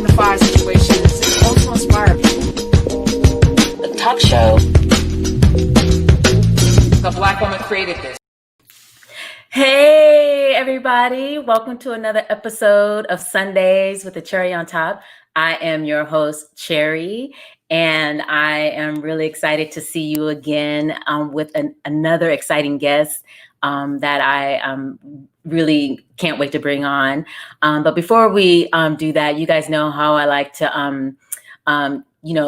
dignify situations and also inspire people. The talk show. The Black woman created this. Hey, everybody. Welcome to another episode of Sundays with a Cherry on Top. I am your host, Cherry, and I am really excited to see you again with another exciting guest that I really can't wait to bring on. But before we do that, you guys know how I like to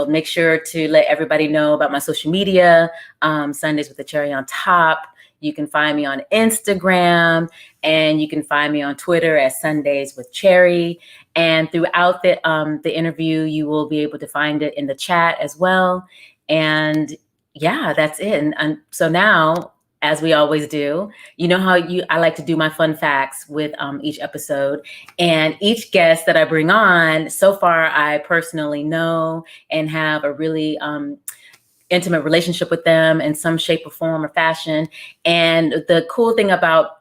make sure to let everybody know about my social media, Sundays with the Cherry on Top. You can find me on Instagram, and you can find me on Twitter at Sundays with Cherry. And throughout the interview, you will be able to find it in the chat as well. And yeah, that's it. And so now, as we always do, you know how I like to do my fun facts with each episode. And each guest that I bring on, so far, I personally know and have a really intimate relationship with them in some shape or form or fashion. And the cool thing about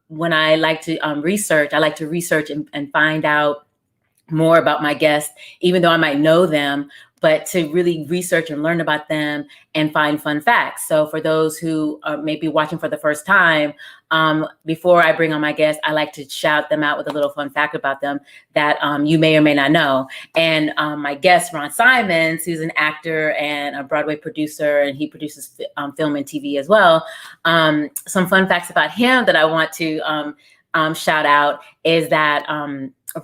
when I like to research, I like to research and find out more about my guests, even though I might know them, but to really research and learn about them and find fun facts. So for those who are maybe watching for the first time, before I bring on my guests, I like to shout them out with a little fun fact about them that you may or may not know. And my guest, Ron Simons, who's an actor and a Broadway producer, and he produces film and TV as well. Some fun facts about him that I want to shout out is that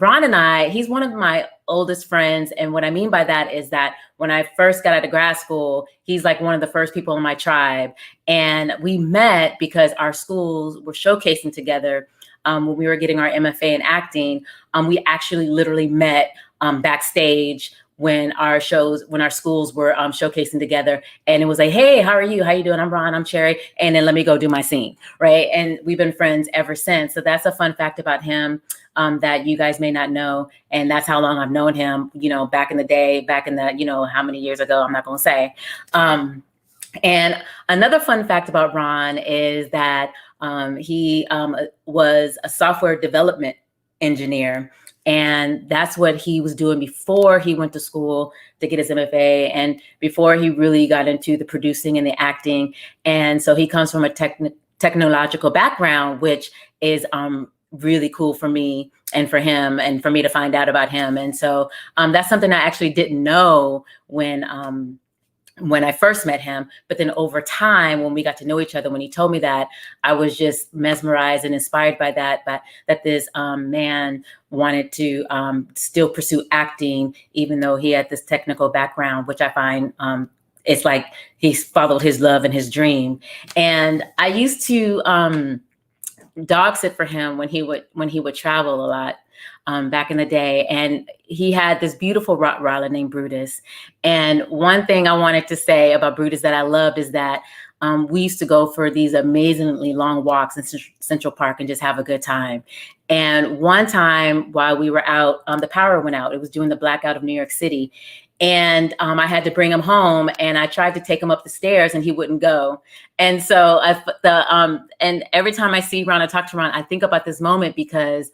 Ron and I, he's one of my oldest friends. And what I mean by that is that when I first got out of grad school, he's like one of the first people in my tribe. And we met because our schools were showcasing together when we were getting our MFA in acting. We actually literally met backstage when our schools were showcasing together. And it was like, hey, how are you? How you doing? I'm Ron, I'm Cherry. And then let me go do my scene, right? And we've been friends ever since. So that's a fun fact about him that you guys may not know. And that's how long I've known him, back in the day, back in the, how many years ago, I'm not gonna say. And another fun fact about Ron is that he was a software development engineer. And that's what he was doing before he went to school to get his MFA and before he really got into the producing and the acting. And so he comes from a technological background, which is really cool for me and for him and for me to find out about him. And so that's something I actually didn't know when I first met him. But then over time, when we got to know each other, when he told me that, I was just mesmerized and inspired by that this man wanted to still pursue acting, even though he had this technical background, which I find it's like he's followed his love and his dream. And I used to dog sit for him when he would travel a lot. Back in the day. And he had this beautiful Rottweiler named Brutus. And one thing I wanted to say about Brutus that I loved is that we used to go for these amazingly long walks in Central Park and just have a good time. And one time while we were out, the power went out. It was during the blackout of New York City. And I had to bring him home, and I tried to take him up the stairs and he wouldn't go. And so and every time I see Ron, I talk to Ron, I think about this moment because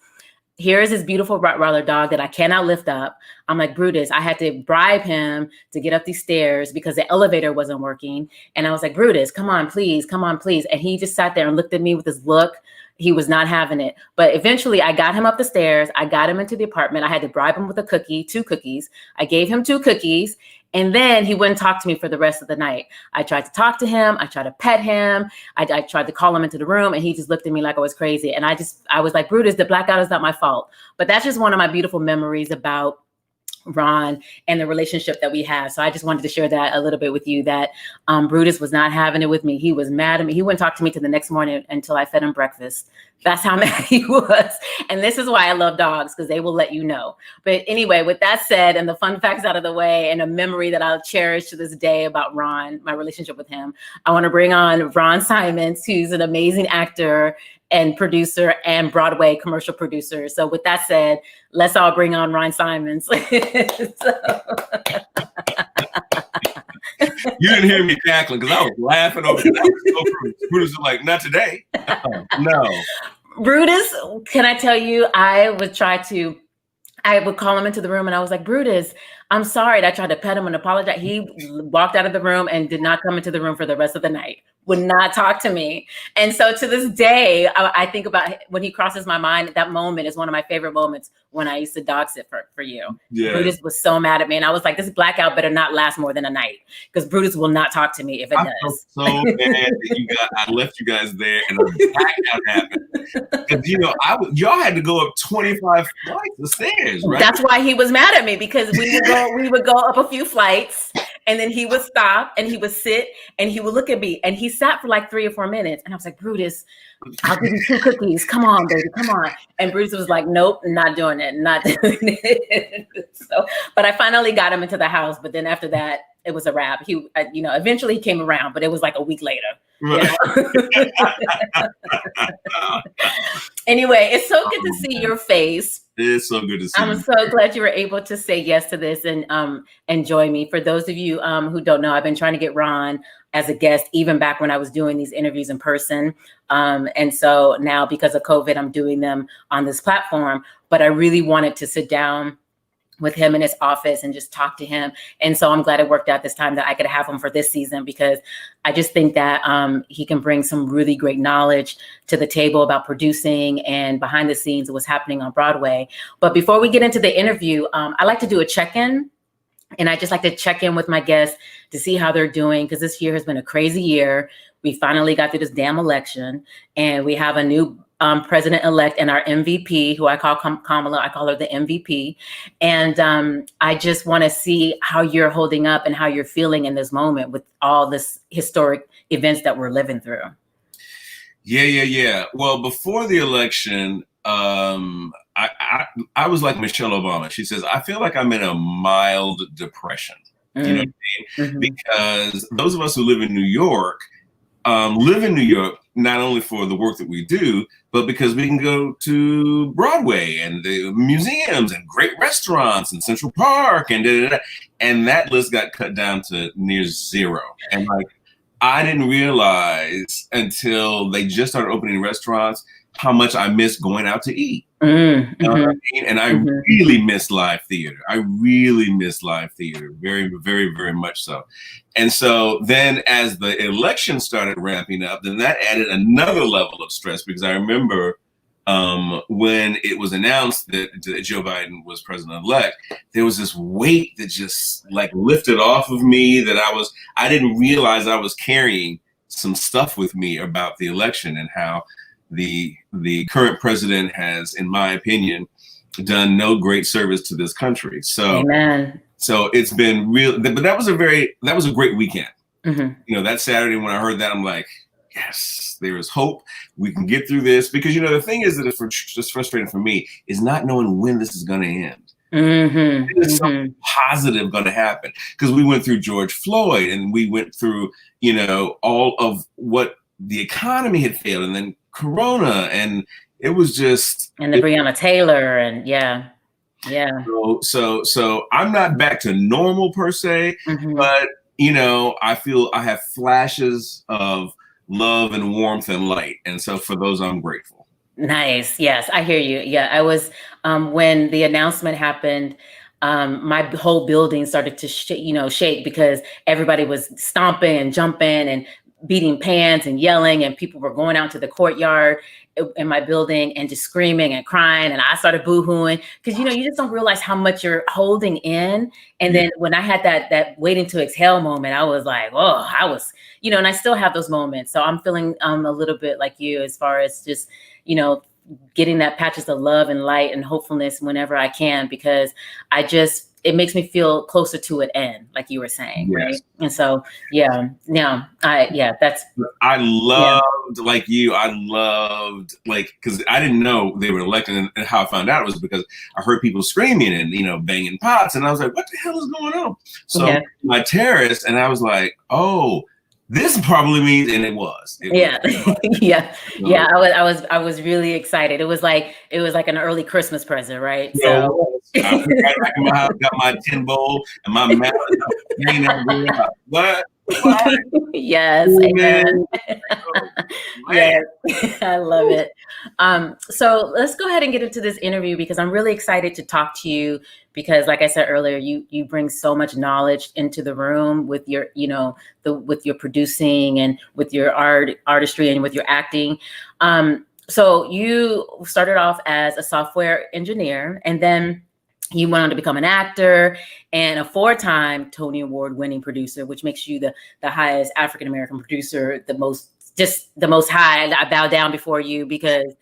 here is this beautiful Rottweiler dog that I cannot lift up. I'm like, Brutus, I had to bribe him to get up these stairs because the elevator wasn't working. And I was like, Brutus, come on, please. And he just sat there and looked at me with this look. He was not having it. But eventually I got him up the stairs. I got him into the apartment. I had to bribe him with two cookies. I gave him 2 cookies. And then he wouldn't talk to me for the rest of the night. I tried to talk to him. I tried to pet him. I tried to call him into the room, and he just looked at me like I was crazy. And I was like, Brutus, the blackout is not my fault. But that's just one of my beautiful memories about Ron and the relationship that we have. So I just wanted to share that a little bit with you, that Brutus was not having it with me. He was mad at me. He wouldn't talk to me till the next morning until I fed him breakfast. That's how mad he was. And this is why I love dogs, because they will let you know. But anyway, with that said, and the fun facts out of the way, and a memory that I'll cherish to this day about Ron, my relationship with him, I want to bring on Ron Simons, who's an amazing actor and producer and Broadway commercial producer. So with that said, let's all bring on Ron Simons. You didn't hear me cackling because I was laughing over it. So Brutus was like, not today. No. Brutus, can I tell you, I would try to I would call him into the room and I was like, Brutus, I'm sorry. And I tried to pet him and apologize. He walked out of the room and did not come into the room for the rest of the night, would not talk to me. And so to this day, I think about when he crosses my mind, that moment is one of my favorite moments when I used to dog sit for you. Yeah. Brutus was so mad at me. And I was like, this blackout better not last more than a night because Brutus will not talk to me if it does. So mad that I left you guys there and the blackout happened. Because, y'all had to go up 25 flights of stairs, right? That's why he was mad at me, because we would go up a few flights and then he would stop and he would sit and he would look at me, and he sat for like 3 or 4 minutes. And I was like, Brutus, I'll give you 2 cookies. Come on, baby, come on. And Brutus was like, nope, not doing it, not doing it. So, but I finally got him into the house. But then after that, it was a wrap. He, eventually he came around, but it was like a week later. Right. Anyway, it's so good to see your face. It is so good to see I'm you. so glad you were able to say yes to this and join me. For those of you who don't know, I've been trying to get Ron as a guest even back when I was doing these interviews in person. And so now, because of COVID, I'm doing them on this platform. But I really wanted to sit down with him in his office and just talk to him. And so I'm glad it worked out this time that I could have him for this season, because I just think that he can bring some really great knowledge to the table about producing and behind the scenes of what's happening on Broadway. But before we get into the interview, I like to do a check-in. And I just like to check in with my guests to see how they're doing, because this year has been a crazy year. We finally got through this damn election, and we have a new president-elect and our MVP, who I call Kamala. I call her the MVP. And I just want to see how you're holding up and how you're feeling in this moment with all this historic events that we're living through. Yeah. Well, before the election, I was like Michelle Obama. She says, I feel like I'm in a mild depression. You know what I mean? Because those of us who live in New York not only for the work that we do, but because we can go to Broadway and the museums and great restaurants and Central Park and and that list got cut down to near zero. And like, I didn't realize until they just started opening restaurants how much I miss going out to eat. You know what I mean? And I really miss live theater. I really miss live theater, very, very, very much so. And so then as the election started ramping up, then that added another level of stress, because I remember when it was announced that Joe Biden was president-elect, there was this weight that just like lifted off of me that I didn't realize I was carrying some stuff with me about the election and how the current president has, in my opinion, done no great service to this country. So, Amen. So it's been real, but that was a great weekend. That Saturday when I heard that, I'm like, yes, there is hope. We can get through this, because the thing is that it's just frustrating for me is not knowing when this is going to end. There's something positive going to happen, because we went through George Floyd and we went through, all of what the economy had failed, and then Corona, and it was just, and the Breonna Taylor, and yeah. So I'm not back to normal per se, but I feel I have flashes of love and warmth and light, and so for those I'm grateful. Nice. Yes, I hear you. Yeah, I was when the announcement happened. My whole building started to shake, because everybody was stomping and jumping and beating pans and yelling, and people were going out to the courtyard in my building and just screaming and crying. And I started boohooing, because, you just don't realize how much you're holding in. And then when I had that waiting to exhale moment, I was like, oh, and I still have those moments. So I'm feeling a little bit like you, as far as just, getting that patches of love and light and hopefulness whenever I can, because it makes me feel closer to an end, like you were saying, right? And so, I loved, because I didn't know they were elected, and how I found out was because I heard people screaming and, banging pots, and I was like, what the hell is going on? So my terrace, and I was like, oh, this probably means, and it was. I was really excited. It was like an early Christmas present, right? Yeah, so I went right back in my house, got my tin bowl and my mallet. What? Yes, amen. Yes, I love it. So let's go ahead and get into this interview because I'm really excited to talk to you because, like I said earlier, you bring so much knowledge into the room with your, with your producing and with your artistry and with your acting. So you started off as a software engineer, and then you went on to become an actor and a 4-time Tony Award winning producer, which makes you the highest African-American producer, the most high. I bow down before you because,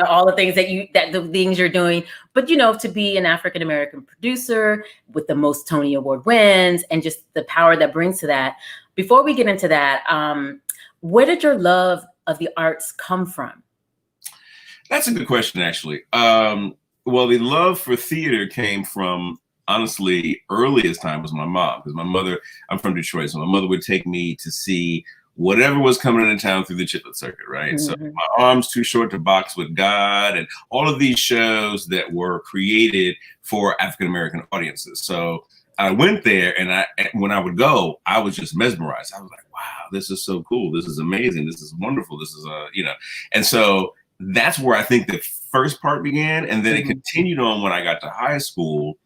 all the things the things you're doing, but, to be an African-American producer with the most Tony Award wins and just the power that brings to that. Before we get into that, where did your love of the arts come from? That's a good question, actually. Well, the love for theater came from, honestly, earliest time was my mom, because I'm from Detroit, so my mother would take me to see whatever was coming into town through the Chiplet Circuit, right? So My Arms Too Short to Box with God and all of these shows that were created for African-American audiences. So I went there, and when I would go, I was just mesmerized. I was like, wow, this is so cool. This is amazing. This is wonderful. This is, and so that's where I think the first part began. And then it continued on when I got to high school.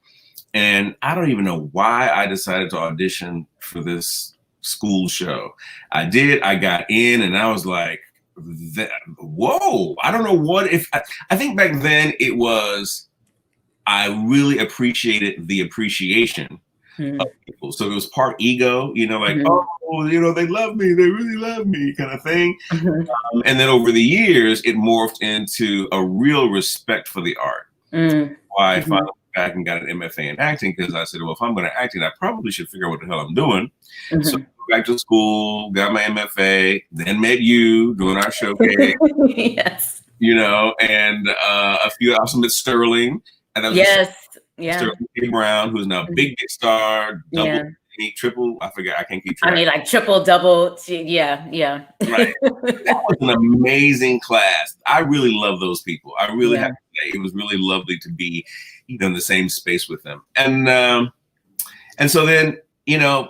And I don't even know why I decided to audition for this school show. I did. I got in, and I was like, whoa, I don't know what I think back then it was, I really appreciated the appreciation of people. So it was part ego, they love me, they really love me kind of thing. And then over the years, it morphed into a real respect for the art. Why I finally went back and got an MFA in acting, because I said, well, if I'm going to act, I probably should figure out what the hell I'm doing. So I went back to school, got my MFA, then met you doing our showcase. Yes. And a few also met Sterling. And that was Sterling K. Brown, who's now big star, double, triple. I forget. I can't keep track. I mean, like triple, double. Yeah. Right. That was an amazing class. I really love those people. I really have to say, it was really lovely to be, in the same space with them. And so then,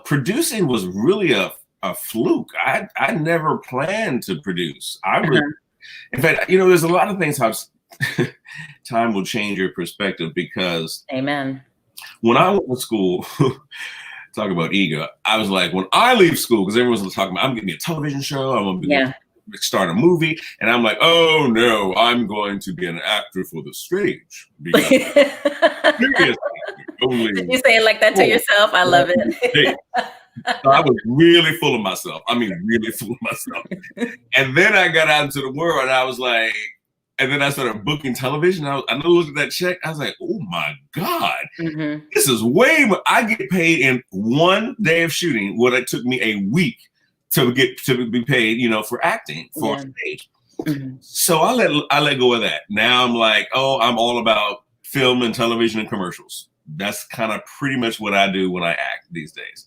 producing was really a fluke. I never planned to produce. In fact, there's a lot of things how time will change your perspective, because amen. When I went to school, talk about ego, I was like, when I leave school, because everyone's talking about, I'm getting a television show, I'm going to start a movie, and I'm like, oh no, I'm going to be an actor for the stage. Did you say it like that to yourself? I love it. So I was really full of myself. I mean, really full of myself. And then I got out into the world, and I was like, and then I started booking television. I looked at that check. I was like, oh my God, this is way more. I get paid in one day of shooting what it took me a week to be paid, for acting for stage. So I let go of that. Now I'm like, I'm all about film and television and commercials. That's kind of pretty much what I do when I act these days.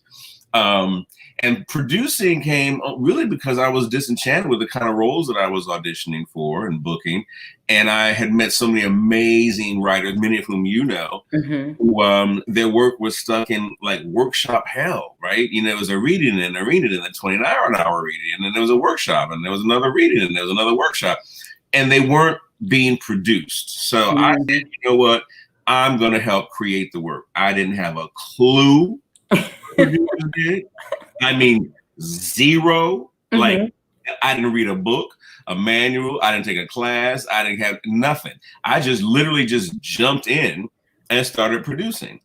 And producing came really because I was disenchanted with the kind of roles that I was auditioning for and booking. And I had met so many amazing writers, many of whom who their work was stuck in like workshop hell, right? It was a reading and a reading and then 29-hour reading. And then there was a workshop and there was another reading and there was another workshop. And they weren't being produced. So I said, you know what? I'm going to help create the work. I didn't have a clue. I mean, zero. Like, I didn't read a book, a manual. I didn't take a class. I didn't have nothing. I just literally just jumped in and started producing.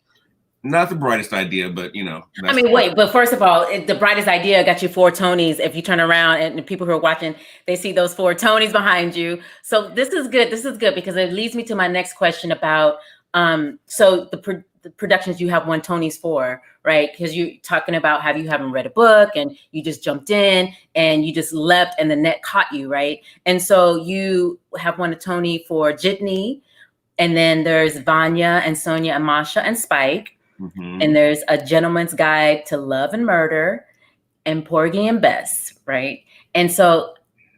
Not the brightest idea, but I mean, wait, but first of all, the brightest idea got you 4 Tonys. If you turn around and the people who are watching, they see those 4 Tonys behind you. So this is good. This is good because it leads me to my next question about, so the productions you have won Tonys for, right? Because you're talking about how you haven't read a book and you just jumped in and you just leapt and the net caught you, right? And so you have won a Tony for Jitney, and then there's Vanya and Sonia and Masha and Spike. And there's A Gentleman's Guide to Love and Murder and Porgy and Bess, right? And so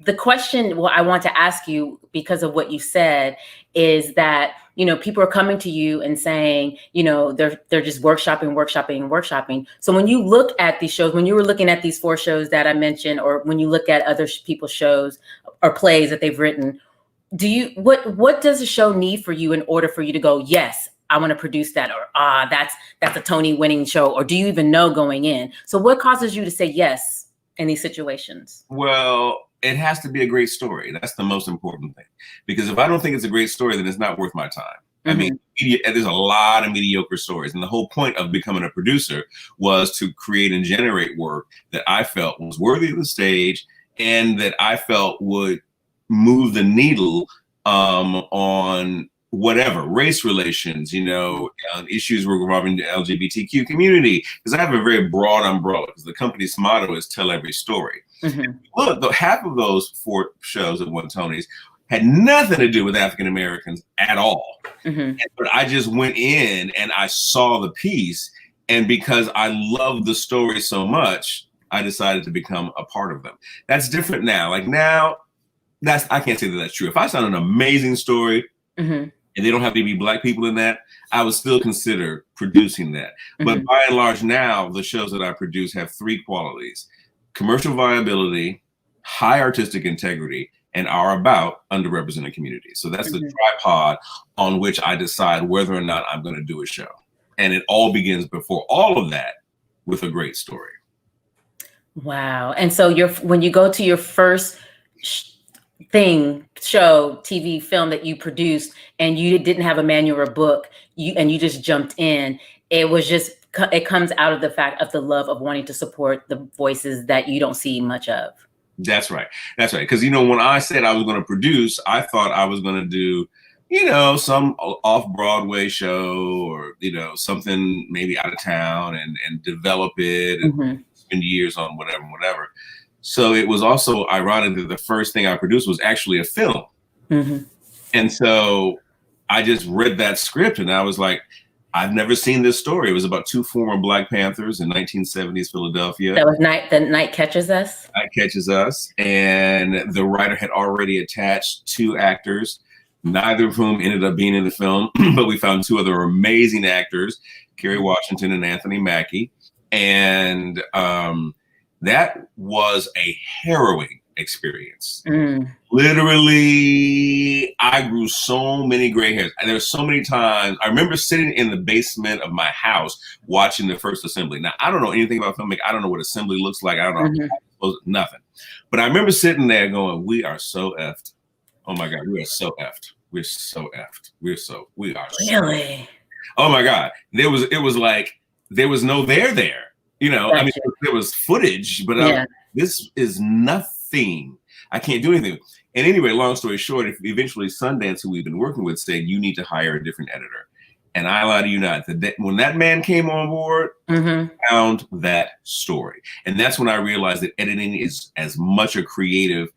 the question I want to ask you, because of what you said, is that, people are coming to you and saying, they're just workshopping. So when you look at these shows, when you were looking at these 4 shows that I mentioned, or when you look at other people's shows or plays that they've written, what does a show need for you in order for you to go, yes, I want to produce that, or that's a Tony winning show? Or do you even know going in? So what causes you to say yes in these situations? Well, it has to be a great story. That's the most important thing. Because if I don't think it's a great story, then it's not worth my time. I mean, there's a lot of mediocre stories. And the whole point of becoming a producer was to create and generate work that I felt was worthy of the stage and that I felt would move the needle on whatever, race relations, issues regarding the LGBTQ community. Because I have a very broad umbrella, because the company's motto is tell every story. Look, half of those 4 shows at One Tony's had nothing to do with African Americans at all. But I just went in and I saw the piece. And because I loved the story so much, I decided to become a part of them. That's different now. Like now, I can't say that that's true. If I found an amazing story, and they don't have to be Black people in that, I would still consider producing that. But by and large now, the shows that I produce have 3 qualities: commercial viability, high artistic integrity, and are about underrepresented communities. So that's the tripod on which I decide whether or not I'm going to do a show. And it all begins before all of that with a great story. Wow. And so when you go to your first show, TV, film that you produced, and you didn't have a manual or book, you just jumped in, it comes out of the fact of the love of wanting to support the voices that you don't see much of. That's right. Because, when I said I was going to produce, I thought I was going to do, some off-Broadway show or, something maybe out of town and develop it and spend years on whatever. So it was also ironic that the first thing I produced was actually a film. And so I just read that script and I was like, I've never seen this story. It was about 2 former Black Panthers in 1970s Philadelphia. That was The Night Catches Us? Night Catches Us. And the writer had already attached 2 actors, neither of whom ended up being in the film, but we found 2 other amazing actors, Kerry Washington and Anthony Mackie. And that was a harrowing experience. Literally, I grew so many gray hairs. There were so many times. I remember sitting in the basement of my house watching the first assembly. Now, I don't know anything about filmmaking. I don't know what assembly looks like. I don't know nothing. But I remember sitting there going, we are so effed. Oh my God, we are so effed. We're so effed. We are really? Oh my God. It was like there was no there. Gotcha. I mean, there was footage, but this is nothing. I can't do anything. And anyway, long story short, eventually Sundance, who we've been working with, said, you need to hire a different editor. And I lie to you not, when that man came on board, I found that story. And that's when I realized that editing is as much a creative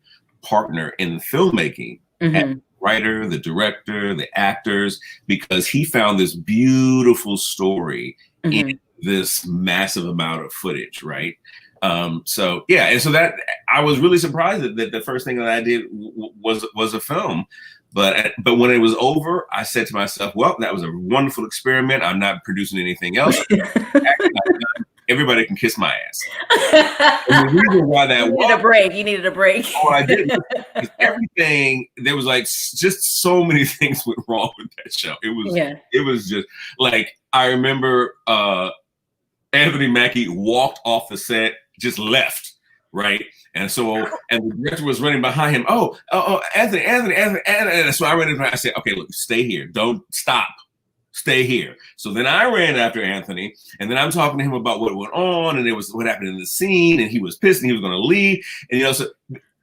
partner in filmmaking as the writer, the director, the actors, because he found this beautiful story in this massive amount of footage, right? So yeah, and so that I was really surprised that the first thing that I did was a film, but when it was over, I said to myself, well, that was a wonderful experiment. I'm not producing anything else. Everybody can kiss my ass. And the reason why that you needed a break. Oh, I did. Everything, there was like just so many things went wrong with that show. It was just like, I remember Anthony Mackie walked off the set, just left, right? And so, and the director was running behind him. Oh, Anthony. And so I ran in and I said, okay, look, stay here. Don't stop. Stay here. So then I ran after Anthony, and then I'm talking to him about what went on, and it was what happened in the scene, and he was pissed, and he was going to leave, and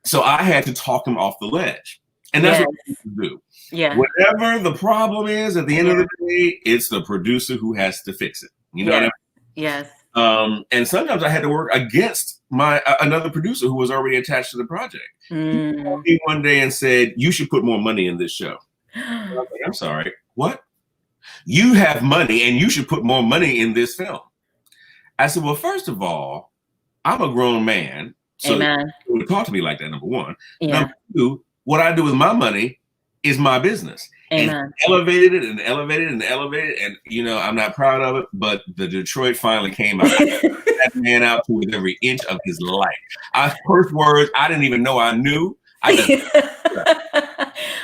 so I had to talk him off the ledge, and that's what we do. Yeah. Whatever the problem is, at the end of the day, it's the producer who has to fix it. You know what I mean? Yes. And sometimes I had to work against another producer who was already attached to the project. He called me one day and said, "You should put more money in this show." I was like, I'm sorry, what? You have money and you should put more money in this film. I said, well, first of all, I'm a grown man So Amen. you would talk to me like that, number one. Yeah. Number two, what I do with my money is my business. Amen. And he elevated it and elevated and elevated. And, I'm not proud of it, but the Detroit finally came out. That man out to with every inch of his life. I first words I didn't even know I knew. I just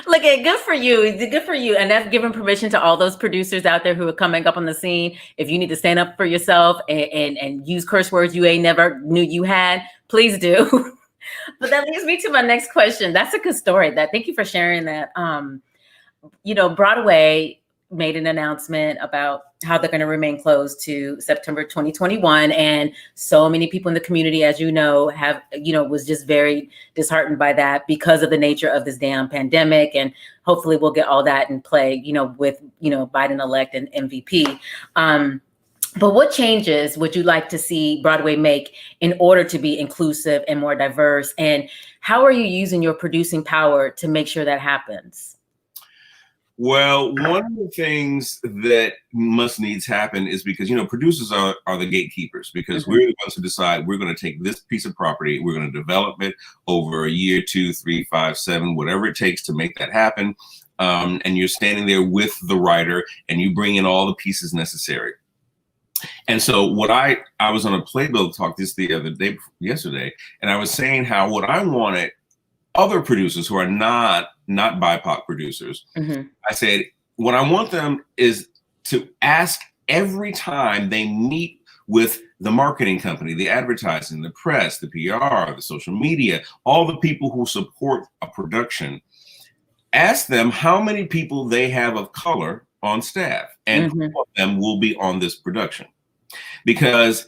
Look, good for you. Good for you. And that's giving permission to all those producers out there who are coming up on the scene. If you need to stand up for yourself and use curse words you ain't never knew you had, please do. But that leads me to my next question. That's a good story. Thank you for sharing that. Broadway made an announcement about how they're going to remain closed to September 2021. And so many people in the community, as was just very disheartened by that because of the nature of this damn pandemic. And hopefully we'll get all that in play, with, Biden-elect and MVP. But what changes would you like to see Broadway make in order to be inclusive and more diverse? And how are you using your producing power to make sure that happens? Well, one of the things that must needs happen is because, producers are the gatekeepers, because we're the ones who decide we're going to take this piece of property, we're going to develop it over a year, 2, 3, 5, 7, whatever it takes to make that happen. And you're standing there with the writer and you bring in all the pieces necessary. And so what I was on a Playbill talk yesterday, and I was saying how what I wanted other producers who are not BIPOC producers, I said, what I want them is to ask every time they meet with the marketing company, the advertising, the press, the PR, the social media, all the people who support a production, ask them how many people they have of color on staff and who of them will be on this production. Because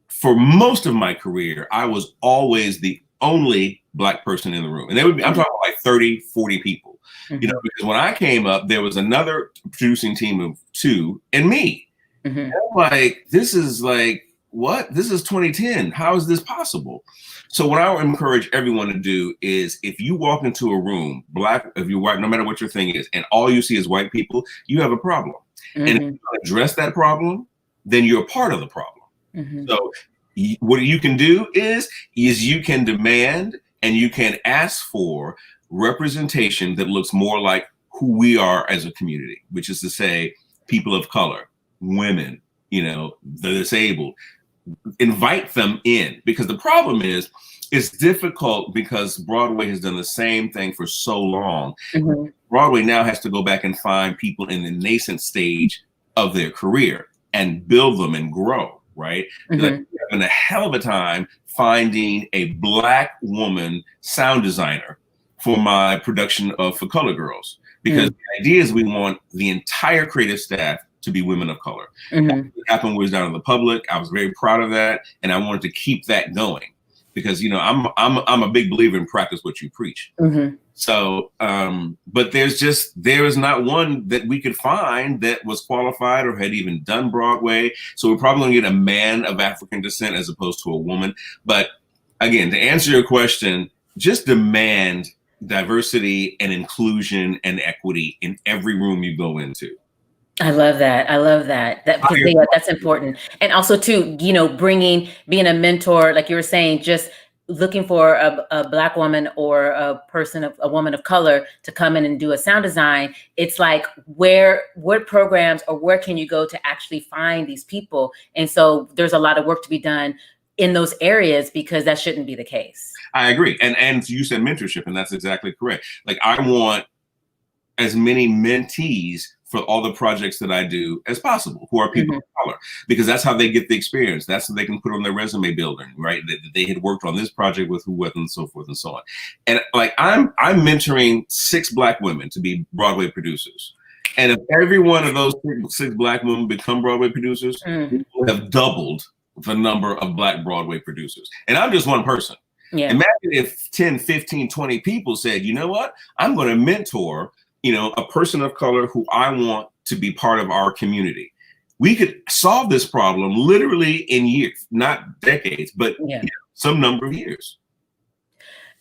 for most of my career, I was always the only Black person in the room. And I'm talking like 30, 40 people, because when I came up, there was another producing team of 2 and me. And I'm like, this is like, what? This is 2010. How is this possible? So what I would encourage everyone to do is, if you walk into a room, Black, if you're white, no matter what your thing is, and all you see is white people, you have a problem. And if you address that problem, then you're a part of the problem. So what you can do is you can demand and you can ask for representation that looks more like who we are as a community, which is to say, people of color, women, the disabled. Invite them in, because the problem is it's difficult because Broadway has done the same thing for so long. Broadway now has to go back and find people in the nascent stage of their career and build them and grow, right? Like, we're having a hell of a time finding a Black woman sound designer for my production of For Color Girls, because the idea is we want the entire creative staff to be women of color. What happened was down in the public. I was very proud of that, and I wanted to keep that going because I'm a big believer in practice what you preach. So, but there is not one that we could find that was qualified or had even done Broadway. So we're probably going to get a man of African descent as opposed to a woman. But again, to answer your question, just demand diversity and inclusion and equity in every room you go into. I love that. Because that's important. And also too, being a mentor, like you were saying, just looking for a Black woman or a woman of color to come in and do a sound design. It's like, what programs or where can you go to actually find these people? And so there's a lot of work to be done in those areas, because that shouldn't be the case. I agree. And you said mentorship, and that's exactly correct. Like, I want as many mentees for all the projects that I do as possible, who are people of color, because that's how they get the experience. That's what they can put on their resume building, right? That they had worked on this project with who, and so forth and so on. And like, I'm mentoring 6 Black women to be Broadway producers. And if every one of those 6 Black women become Broadway producers, we will have doubled the number of Black Broadway producers. And I'm just one person. Yeah. Imagine if 10, 15, 20 people said, you know what, I'm going to mentor a person of color who I want to be part of our community. We could solve this problem literally in years, not decades, but some number of years.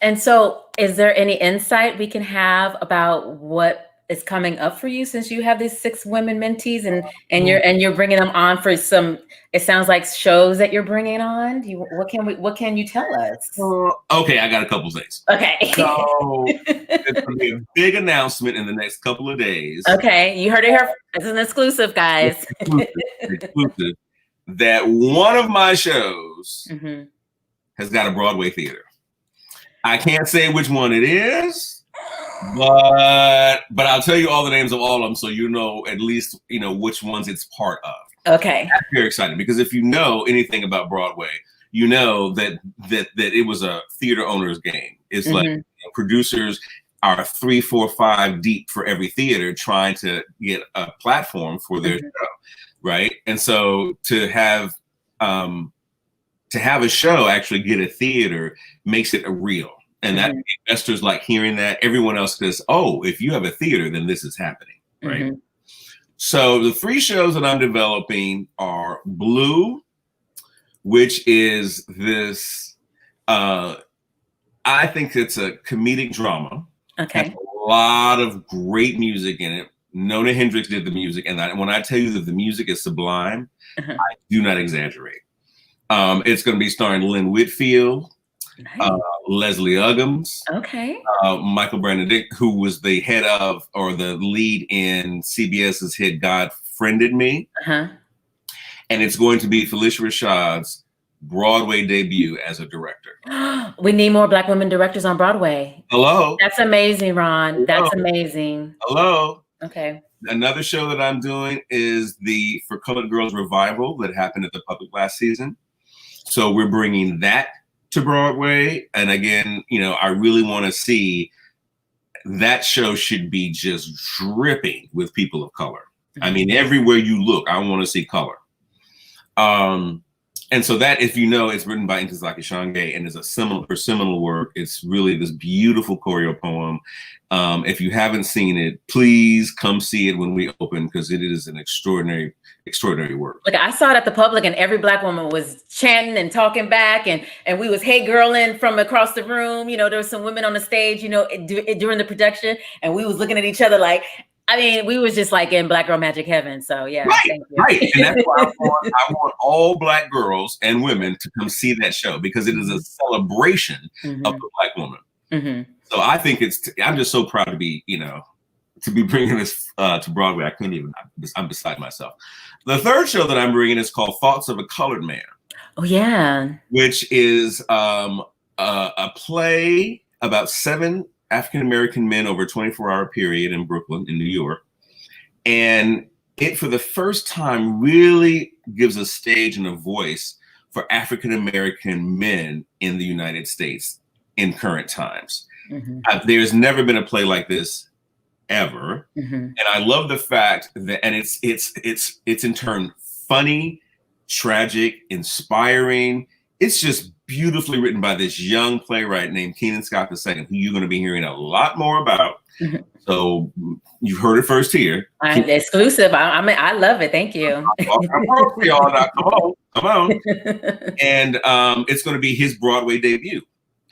And so is there any insight we can have about what is coming up for you since you have these 6 women mentees and you're bringing them on for some, it sounds like shows that you're bringing on. What can you tell us? Okay, I got a couple things. Okay. So there's going to be a big announcement in the next couple of days. Okay, you heard it here. It's an exclusive, guys. Exclusive, that one of my shows has got a Broadway theater. I can't say which one it is, but I'll tell you all the names of all of them, so you know at least which ones it's part of. Okay. That's very exciting, because if you know anything about Broadway, you know that it was a theater owner's game. It's like producers are 3, 4, 5 deep for every theater trying to get a platform for their show, right? And so to have a show actually get a theater makes it a real. And that investors like hearing that. Everyone else says, oh, if you have a theater, then this is happening, right? So the 3 shows that I'm developing are Blue, which is this, I think it's a comedic drama. Okay. Has a lot of great music in it. Nona Hendrix did the music. And when I tell you that the music is sublime, I do not exaggerate. It's going to be starring Lynn Whitfield, Leslie Uggams, Michael Brandon, who was the head of, or the lead in CBS's hit God Friended Me. And it's going to be Felicia Rashad's Broadway debut as a director. We need more Black women directors on Broadway. Hello. That's amazing, Ron. Hello. That's amazing. Hello. Okay. Another show that I'm doing is the For Colored Girls revival that happened at the Public last season. So we're bringing that to Broadway. And again, I really want to see that show should be just dripping with people of color. I mean, everywhere you look, I want to see color. And so that, if you know, it's written by Ntozake Shange and is her seminal work. It's really this beautiful choreo poem. If you haven't seen it, please come see it when we open, because it is an extraordinary work. Look, I saw it at the Public, and every Black woman was chanting and talking back, and we was hey girling from across the room. There were some women on the stage, during the production, and we was looking at each other like, I mean, we was just like in Black Girl Magic heaven. So yeah, right. And that's why I want all Black girls and women to come see that show, because it is a celebration of the Black woman. So I think I'm just so proud to be, to be bringing this to Broadway. I'm beside myself. The third show that I'm bringing is called Thoughts of a Colored Man. Oh yeah. Which is a play about 7 African-American men over a 24-hour period in Brooklyn, in New York. And it, for the first time, really gives a stage and a voice for African-American men in the United States in current times. There's never been a play like this ever. And I love the fact that, and it's in turn funny, tragic, inspiring. It's just beautifully written by this young playwright named Keenan Scott II, who you're going to be hearing a lot more about. So you've heard it first here. Exclusive. I love it. Thank you. Come on. And it's going to be his Broadway debut.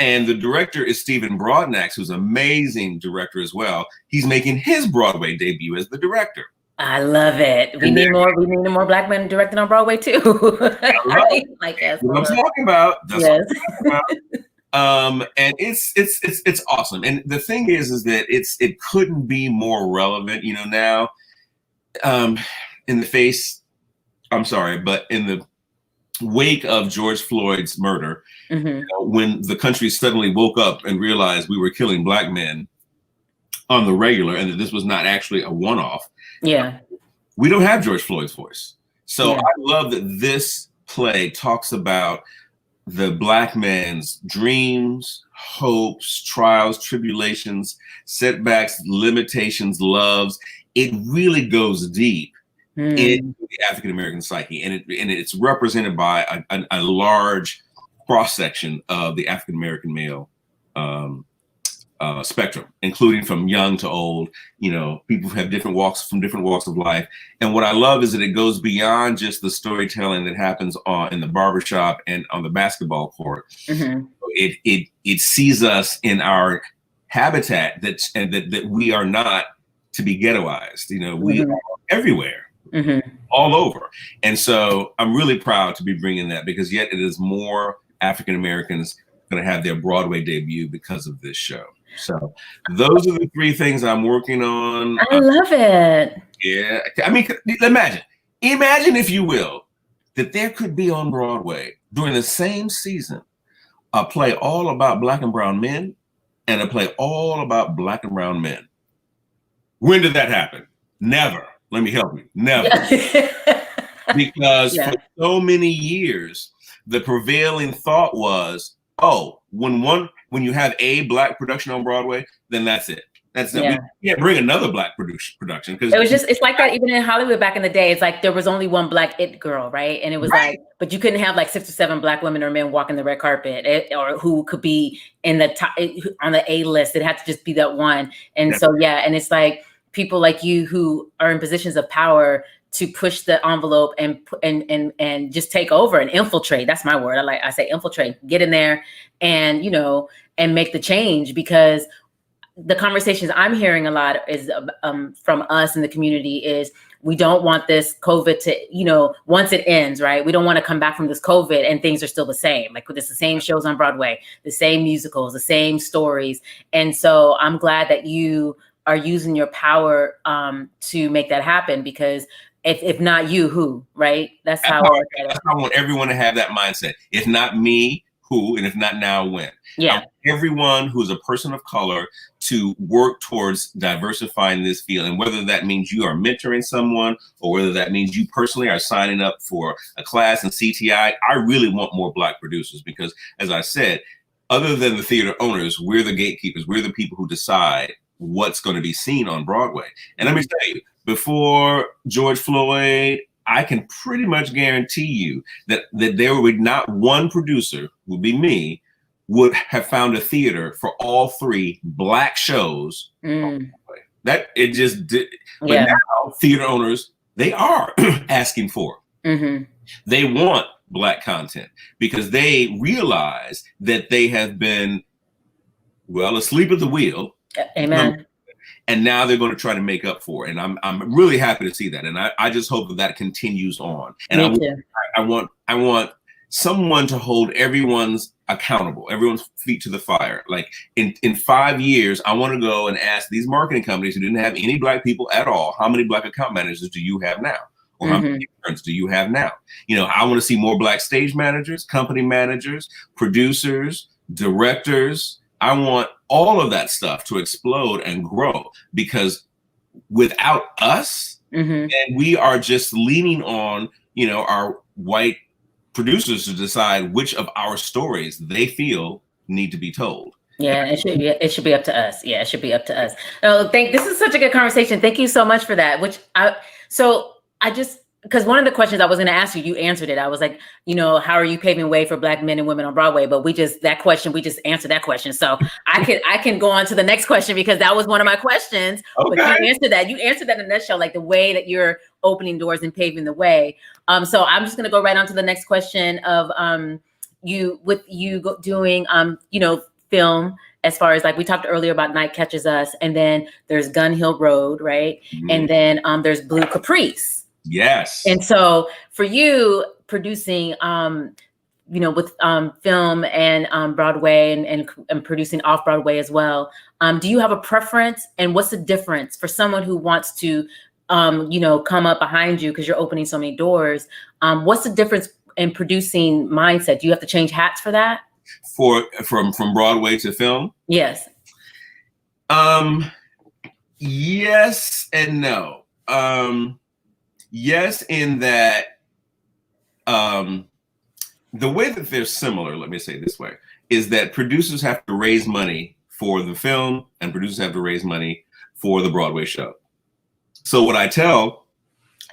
And the director is Stephen Broadnax, who's an amazing director as well. He's making his Broadway debut as the director. I love it. We need more Black men directing on Broadway too. Right? Like that's what I'm talking about. That's what I'm talking about. And it's awesome. And the thing is that it couldn't be more relevant, now, in the face. I'm sorry, but in the wake of George Floyd's murder, when the country suddenly woke up and realized we were killing Black men on the regular, and that this was not actually a one-off. Yeah. We don't have George Floyd's voice. So I love that this play talks about the Black man's dreams, hopes, trials, tribulations, setbacks, limitations, loves. It really goes deep into the African-American psyche. And it's represented by a large cross-section of the African-American male spectrum, including from young to old. People have different walks of life. And what I love is that it goes beyond just the storytelling that happens in the barbershop and on the basketball court. It sees us in our habitat that we are not to be ghettoized. We Mhm. are everywhere, all over. And so I'm really proud to be bringing that, because yet it is more African Americans going to have their Broadway debut because of this show. So those are the three things I'm working on. I love it. Yeah. I mean, imagine, if you will, that there could be on Broadway during the same season a play all about Black and brown men and a play all about Black and brown men. When did that happen? Never. Let me help you. Never. Because for so many years, the prevailing thought was, oh, when you have a Black production on Broadway, then that's it. That's it. Yeah. We can't bring another Black production, because it's like that even in Hollywood back in the day. It's like there was only one Black it girl, right? And it was like, but you couldn't have like 6 or 7 Black women or men walking the red carpet, or who could be in the top on the A list. It had to just be that one. And so and it's like people like you who are in positions of power to push the envelope and just take over and infiltrate. That's my word. I say infiltrate, get in there and, and make the change, because the conversations I'm hearing a lot is from us in the community is we don't want this COVID to, once it ends, right? We don't want to come back from this COVID and things are still the same. Like it's the same shows on Broadway, the same musicals, the same stories. And so I'm glad that you are using your power to make that happen, because if not you, who, right? That's how I want everyone to have that mindset. If not me, who? And if not now, when? Yeah. I want everyone who's a person of color to work towards diversifying this field. And whether that means you are mentoring someone, or whether that means you personally are signing up for a class in CTI, I really want more Black producers, because as I said, other than the theater owners, we're the gatekeepers. We're the people who decide what's going to be seen on Broadway. And let me tell you, before George Floyd, I can pretty much guarantee you that there would not one producer, would be me, would have found a theater for all 3 Black shows. That it just did. But now theater owners, they are asking for it. They want Black content, because they realize that they have been, asleep at the wheel. Amen. And now they're going to try to make up for it. And I'm really happy to see that. And I just hope that continues on. And I want someone to hold everyone's accountable, everyone's feet to the fire. Like in 5 years, I want to go and ask these marketing companies who didn't have any Black people at all, how many Black account managers do you have now? Or how many interns do you have now? I want to see more Black stage managers, company managers, producers, directors. I want all of that stuff to explode and grow, because without us, and we are just leaning on, our white producers to decide which of our stories they feel need to be told. Yeah, it should be up to us. Yeah, it should be up to us. This is such a good conversation. Thank you so much for that. Because one of the questions I was going to ask you, you answered it. I was like, how are you paving way for Black men and women on Broadway? But we just answered that question. So I can go on to the next question, because that was one of my questions. Okay. But you answered that. You answered that in a nutshell, like the way that you're opening doors and paving the way. So I'm just going to go right on to the next question of doing film, as far as like we talked earlier about Night Catches Us, and then there's Gun Hill Road, right? And then there's Blue Caprice. Yes. And so for you producing, with film and Broadway and producing off Broadway as well, do you have a preference? And what's the difference for someone who wants to, come up behind you because you're opening so many doors? What's the difference in producing mindset? Do you have to change hats for that? From Broadway to film? Yes. Yes and no. Yes, in that the way that they're similar, let me say it this way, is that producers have to raise money for the film and producers have to raise money for the Broadway show. So what I tell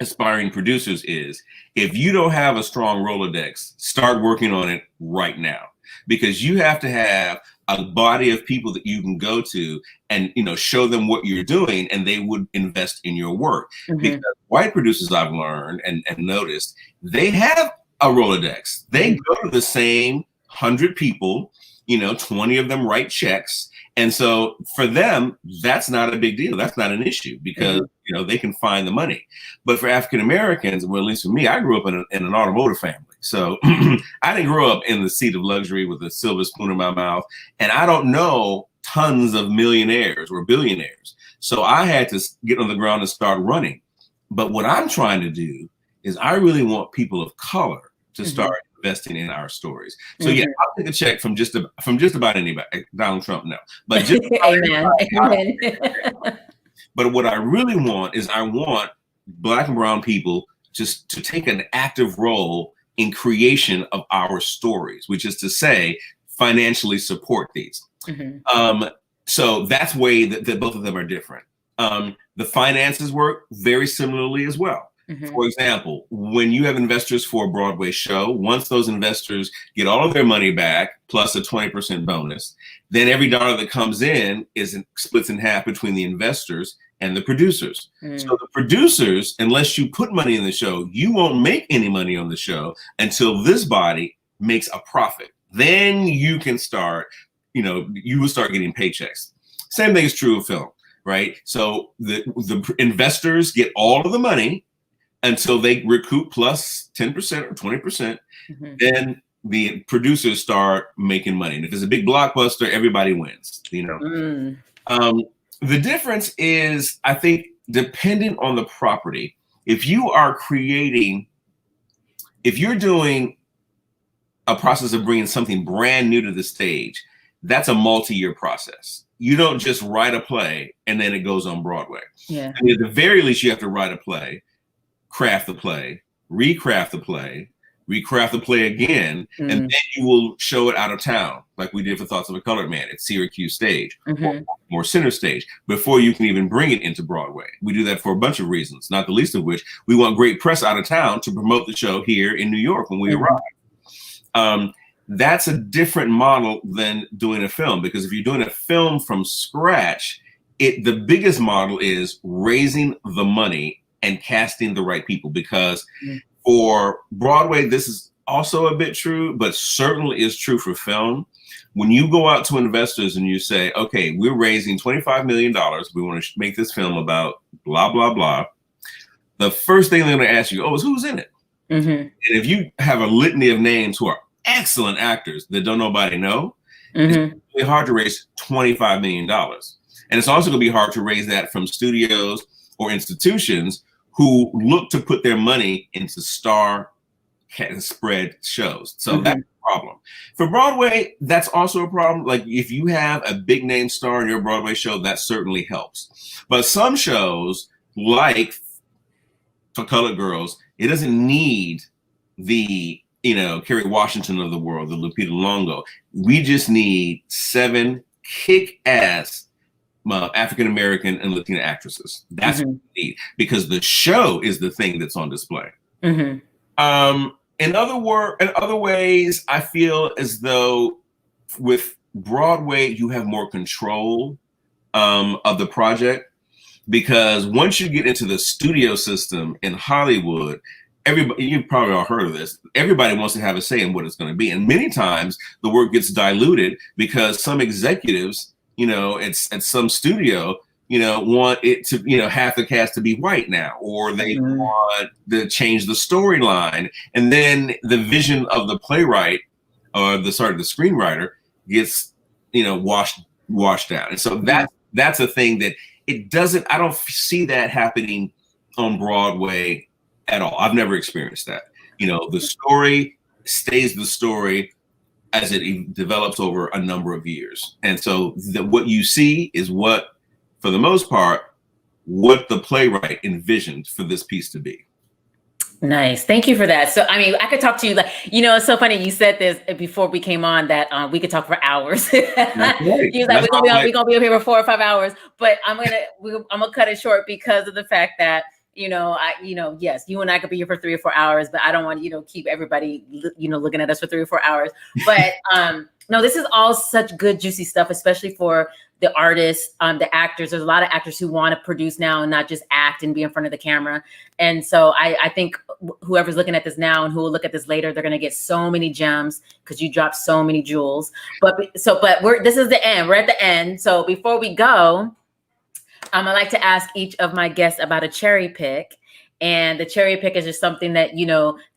aspiring producers is, if you don't have a strong Rolodex, start working on it right now, because you have to have a body of people that you can go to and show them what you're doing, and they would invest in your work. Because white producers, I've learned and noticed, they have a Rolodex. They go to the same 100 people, 20 of them write checks, And so for them, that's not a big deal. That's not an issue because they can find the money. But for African Americans, well, at least for me, I grew up in an automotive family. So I didn't grow up in the seat of luxury with a silver spoon in my mouth. And I don't know tons of millionaires or billionaires. So I had to get on the ground and start running. But what I'm trying to do is I really want people of color to start investing in our stories. So yeah, I'll take a check from just about anybody. Donald Trump, no. But just Amen. Amen. But what I really want is I want Black and brown people just to take an active role in creation of our stories, which is to say, financially support these. So that's way that both of them are different. The finances work very similarly as well. For example, when you have investors for a Broadway show, once those investors get all of their money back plus a 20% bonus, then every dollar that comes in splits in half between the investors and the producers. So the producers, unless you put money in the show, you won't make any money on the show until this body makes a profit. Then you can start, you will start getting paychecks. Same thing is true of film, right? So the investors get all of the money until they recoup plus 10% or 20%. Then the producers start making money. And if it's a big blockbuster, everybody wins, The difference is, I think, dependent on the property. If you're doing a process of bringing something brand new to the stage, that's a multi-year process. You don't just write a play and then it goes on Broadway. Yeah. I mean, at the very least, you have to write a play, craft the play, recraft the play again, and then you will show it out of town, like we did for Thoughts of a Colored Man at Syracuse Stage or Center Stage, before you can even bring it into Broadway. We do that for a bunch of reasons, not the least of which we want great press out of town to promote the show here in New York when we arrive. That's a different model than doing a film, because if you're doing a film from scratch, the biggest model is raising the money and casting the right people, because for Broadway, this is also a bit true, but certainly is true for film. When you go out to investors and you say, okay, we're raising $25 million, we want to make this film about blah, blah, blah, the first thing they're going to ask you, is who's in it? And if you have a litany of names who are excellent actors that don't nobody know, it's really hard to raise $25 million. And it's also going to be hard to raise that from studios or institutions who look to put their money into star spread shows. So that's a problem. For Broadway, that's also a problem. Like if you have a big name star in your Broadway show, that certainly helps. But some shows, like For Colored Girls, it doesn't need the Kerry Washington of the world, the Lupita Longo. We just need 7 kick-ass African-American and Latina actresses. That's what we need, because the show is the thing that's on display. In other ways, I feel as though with Broadway, you have more control of the project, because once you get into the studio system in Hollywood, everybody, you've probably all heard of this, everybody wants to have a say in what it's going to be. And many times the work gets diluted because some executives, at some studio, want it to, half the cast to be white now, or they want to change the storyline. And then the vision of the playwright or the screenwriter gets, washed out. And so that's a thing that I don't see that happening on Broadway at all. I've never experienced that. The story stays the story as it develops over a number of years. And so what you see is what, for the most part, what the playwright envisioned for this piece to be. Nice. Thank you for that. So, I mean, I could talk to you, it's so funny. You said this before we came on that we could talk for hours. He was like, we're going to be up here for 4 or 5 hours, but I'm going to cut it short because of the fact that, yes, you and I could be here for 3 or 4 hours, but I don't want, keep everybody, looking at us for 3 or 4 hours. But no, this is all such good, juicy stuff, especially for the artists, the actors. There's a lot of actors who want to produce now and not just act and be in front of the camera. And so I think whoever's looking at this now and who will look at this later, they're going to get so many gems because you dropped so many jewels. But this is the end. We're at the end. So before we go, I'd like to ask each of my guests about a cherry pick. And the cherry pick is just something that,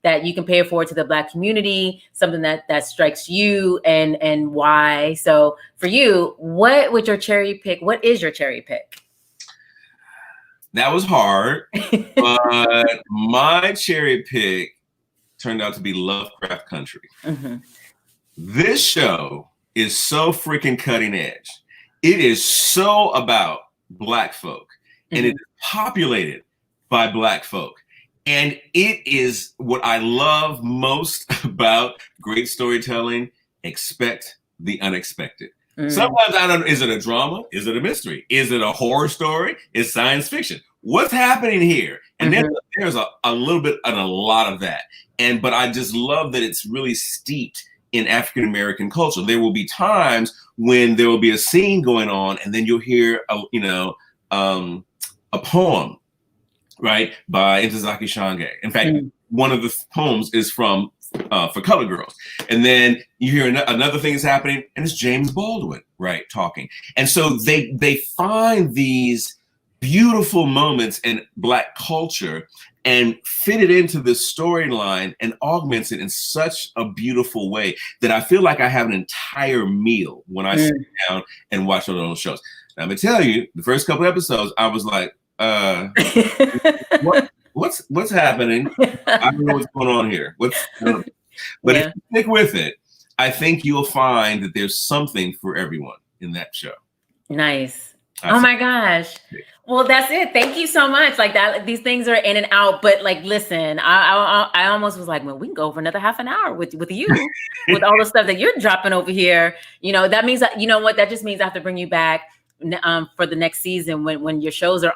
that you can pay it forward to the Black community, something that strikes you and why. So for you, what would your cherry pick? What is your cherry pick? That was hard, but my cherry pick turned out to be Lovecraft Country. Mm-hmm. This show is so freaking cutting edge. It is so about Black folk, and it is populated by Black folk. And it is what I love most about great storytelling. Expect the unexpected. Sometimes I don't know, is it a drama? Is it a mystery? Is it a horror story? Is science fiction? What's happening here? And there's a little bit and a lot of that. But I just love that it's really steeped in African American culture. There will be times when there will be a scene going on, and then you'll hear a poem, right, by Ntozake Shange. In fact, one of the poems is from For Colored Girls. And then you hear another thing is happening, and it's James Baldwin, right, talking. And so they find these beautiful moments in Black culture and fit it into this storyline and augments it in such a beautiful way that I feel like I have an entire meal when I sit down and watch one of those shows. Now, I'm gonna tell you, the first couple episodes, I was like, what's happening? I don't know what's going on here. But if you stick with it, I think you'll find that there's something for everyone in that show. Nice. Oh my gosh. Well, that's it. Thank you so much. Like that, these things are in and out. But like, listen, I almost was like, well, we can go for another half an hour with you, with all the stuff that you're dropping over here. That means that, you know what? That just means I have to bring you back for the next season when your shows are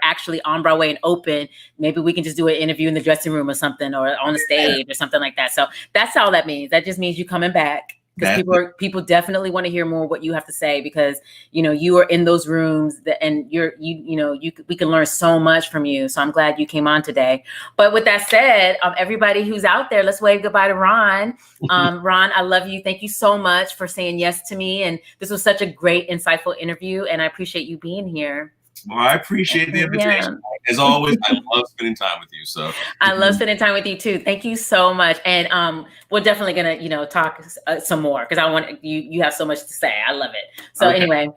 actually on Broadway and open. Maybe we can just do an interview in the dressing room or something, or on the stage or something like that. So that's all that means. That just means you coming back. Because people definitely want to hear more what you have to say, because you are in those rooms and we can learn so much from you. So I'm glad you came on today. But with that said, everybody who's out there, let's wave goodbye to Ron. Ron, I love you. Thank you so much for saying yes to me. And this was such a great, insightful interview, and I appreciate you being here. Well, I appreciate the invitation. Yeah. As always, I love spending time with you. So I love spending time with you too. Thank you so much. And we're definitely gonna, talk some more, because I want you have so much to say. I love it. So anyway,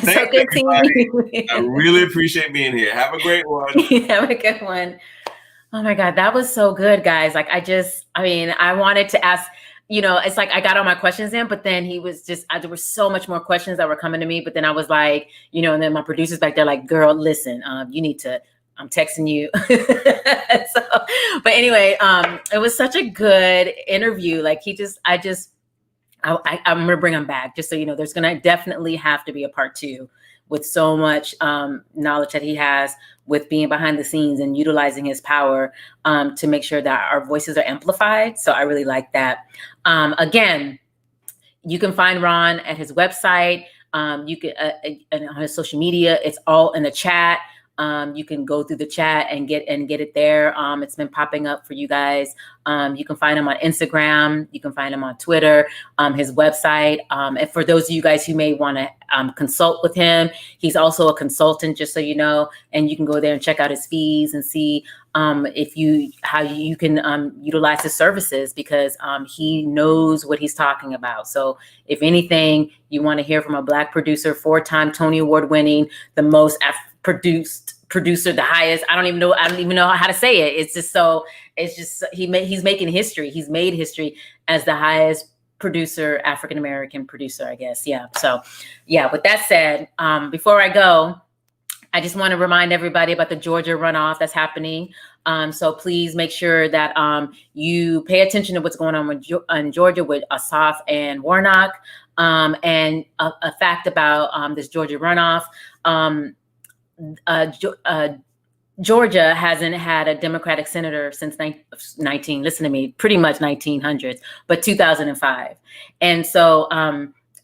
so good seeing you. I really appreciate being here. Have a great one. Have a good one. Oh my God, that was so good, guys. Like I wanted to ask. It's like I got all my questions in, but then he was there were so much more questions that were coming to me. But then I was like, and then my producers back there like, girl, listen, you need to, I'm texting you. But anyway, it was such a good interview. Like I'm going to bring him back, just so there's going to definitely have to be a part 2 with so much knowledge that he has with being behind the scenes and utilizing his power to make sure that our voices are amplified. So I really like that. Again, you can find Ron at his website. You can and on his social media. It's all in the chat. You can go through the chat and get it there. It's been popping up for you guys. You can find him on Instagram. You can find him on Twitter, his website. And for those of you guys who may want to consult with him, he's also a consultant, just so you know, and you can go there and check out his fees and see how you can utilize his services, because he knows what he's talking about. So if anything, you want to hear from a Black producer, 4-time Tony Award winning, the most produced producer, the highest, I don't even know how to say it. He's making history. He's made history as the highest producer, African-American producer, I guess. Yeah. So yeah, with that said, before I go, I just want to remind everybody about the Georgia runoff that's happening. So please make sure that you pay attention to what's going on in Georgia with Asaf and Warnock. And a fact about this Georgia runoff, Georgia hasn't had a Democratic senator since pretty much 1900s, but 2005. And so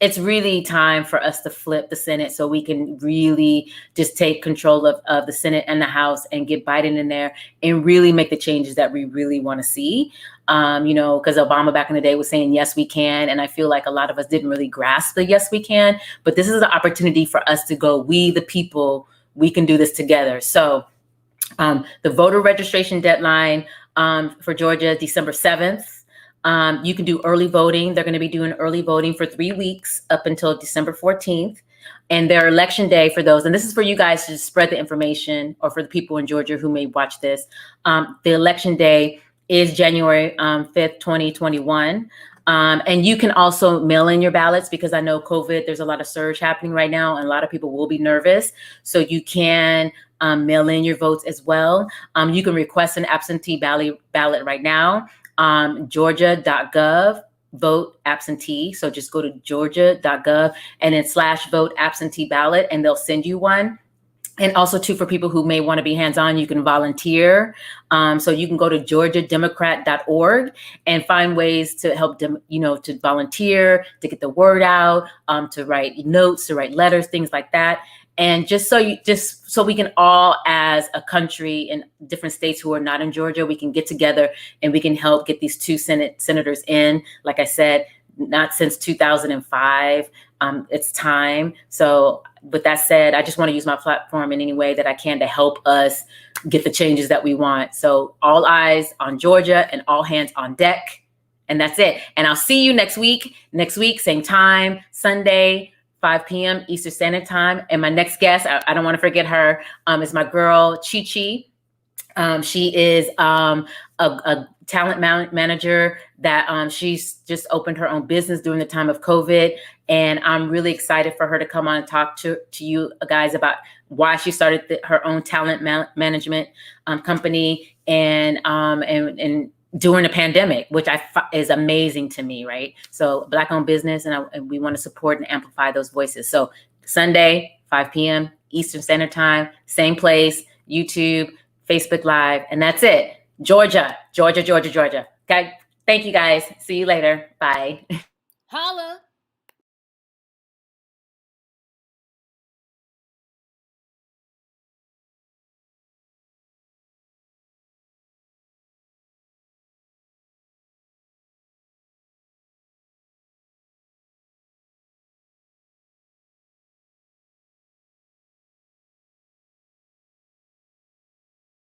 it's really time for us to flip the Senate so we can really just take control of the Senate and the House and get Biden in there and really make the changes that we really want to see. Because Obama back in the day was saying, yes, we can. And I feel like a lot of us didn't really grasp the yes, we can. But this is an opportunity for us to go, we, the people, we can do this together. So the voter registration deadline for Georgia, December 7th. You can do early voting. They're going to be doing early voting for 3 weeks up until December 14th. And their election day for those, and this is for you guys to spread the information, or for the people in Georgia who may watch this. The election day is January 5th, 2021. And you can also mail in your ballots, because I know COVID, there's a lot of surge happening right now and a lot of people will be nervous. So you can mail in your votes as well. You can request an absentee ballot right now. Georgia.gov, vote absentee. So just go to georgia.gov and then /vote absentee ballot, and they'll send you one. And also, too, for people who may want to be hands-on, you can volunteer. So you can go to georgiademocrat.org and find ways to help them, to volunteer, to get the word out, to write notes, to write letters, things like that. And just so we can all, as a country in different states who are not in Georgia, we can get together and we can help get these two senators in. Like I said, not since 2005. It's time. So with that said, I just want to use my platform in any way that I can to help us get the changes that we want. So all eyes on Georgia and all hands on deck. And that's it. And I'll see you next week. Next week, same time, Sunday, 5 p.m. Eastern Standard Time. And my next guest, I don't want to forget her, is my girl, Chi Chi. She is a talent manager that she's just opened her own business during the time of COVID. And I'm really excited for her to come on and talk to you guys about why she started her own talent management company and during the pandemic, which is amazing to me, right? So Black-owned business, and we want to support and amplify those voices. So Sunday, 5 p.m. Eastern Standard Time, same place, YouTube, Facebook Live, and that's it. Georgia. Okay. Thank you guys. See you later. Bye. Holla.